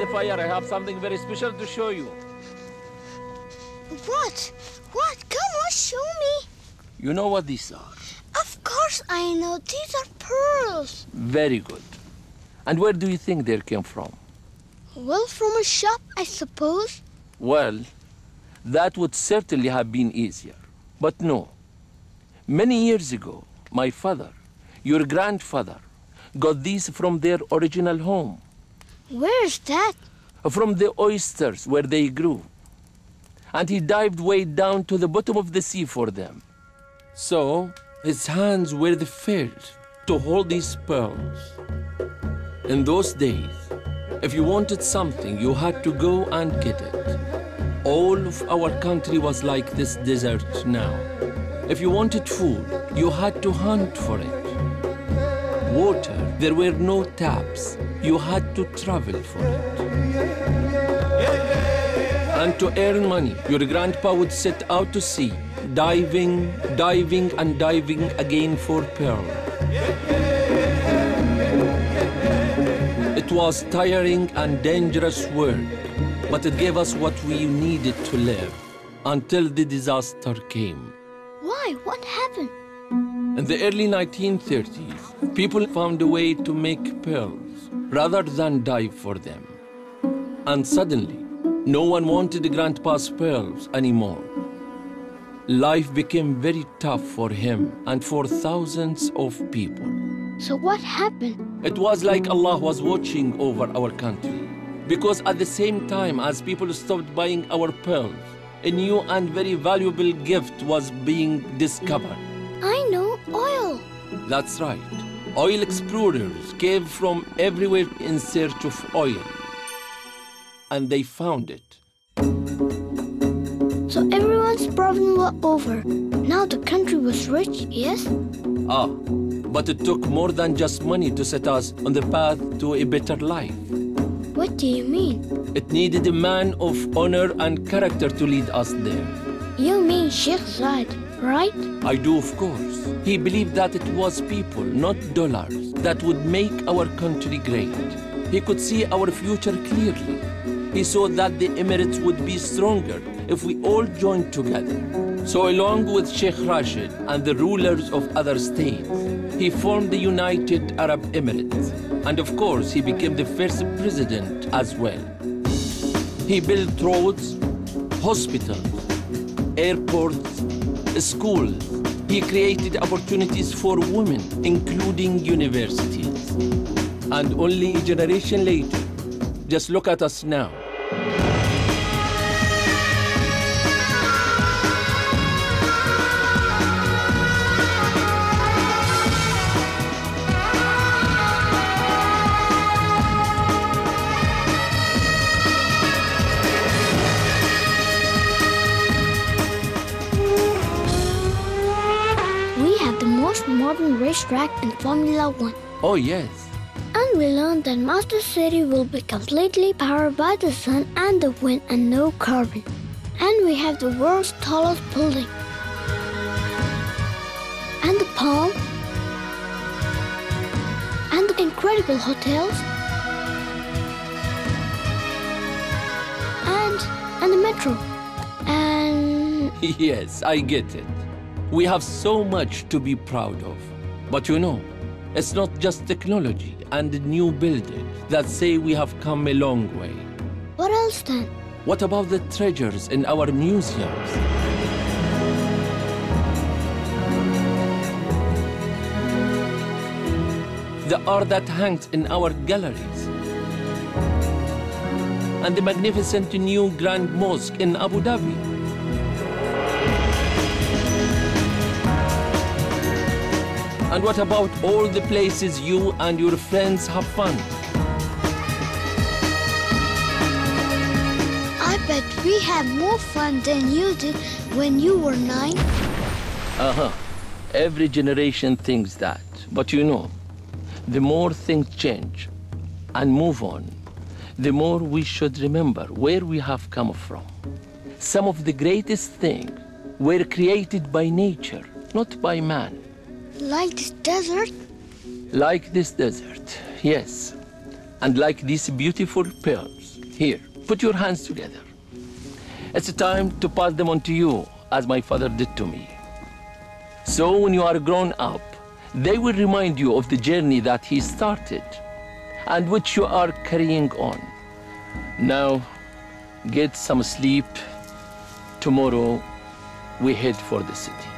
the fire. I have something very special to show you. What? What? Come on, show me. You know what these are? Of course I know. These are pearls. Very good. And where do you think they came from? Well, from a shop, I suppose. Well, that would certainly have been easier. But no. Many years ago, my father, your grandfather, got these from their original home. Where is that? From the oysters where they grew. And he dived way down to the bottom of the sea for them. So, his hands were the first to hold these pearls. In those days, if you wanted something, you had to go and get it. All of our country was like this desert now. If you wanted food, you had to hunt for it. Water, there were no taps. You had to travel for it. And to earn money, your grandpa would set out to sea, diving, diving, and diving again for pearl. It was tiring and dangerous work, but it gave us what we needed to live until the disaster came. Why? What happened? In the early 1930s, people found a way to make pearls rather than dive for them. And suddenly, no one wanted Grandpa's pearls anymore. Life became very tough for him and for thousands of people. So what happened? It was like Allah was watching over our country. Because at the same time as people stopped buying our pearls, a new and very valuable gift was being discovered. I know, oil. That's right. Oil explorers came from everywhere in search of oil. And they found it. So everyone's problem was over. Now the country was rich, yes? Ah, but it took more than just money to set us on the path to a better life. What do you mean? It needed a man of honor and character to lead us there. You mean Sheikh Zayed, right? I do, of course. He believed that it was people, not dollars, that would make our country great. He could see our future clearly. He saw that the Emirates would be stronger if we all joined together. So along with Sheikh Rashid and the rulers of other states, he formed the United Arab Emirates. And of course, he became the first president as well. He built roads, hospitals, airports, schools. He created opportunities for women, including universities. And only a generation later, just look at us now. We have the most modern racetrack in Formula One. Oh, yes. And we learned that Master City will be completely powered by the sun and the wind and no carbon. And we have the world's tallest building. And the palm. And the incredible hotels. And the metro. And... Yes, I get it. We have so much to be proud of. But you know, it's not just technology and new buildings that say we have come a long way. what else then? What about the treasures in our museums? The art that hangs in our galleries? And the magnificent new Grand Mosque in Abu Dhabi? And what about all the places you and your friends have fun? I bet we had more fun than you did when you were 9. Every generation thinks that. But you know, the more things change and move on, the more we should remember where we have come from. Some of the greatest things were created by nature, not by man. Like this desert? Like this desert, yes. And like these beautiful pearls. Here, put your hands together. It's time to pass them on to you, as my father did to me. So when you are grown up, they will remind you of the journey that he started and which you are carrying on. Now, get some sleep. Tomorrow, we head for the city.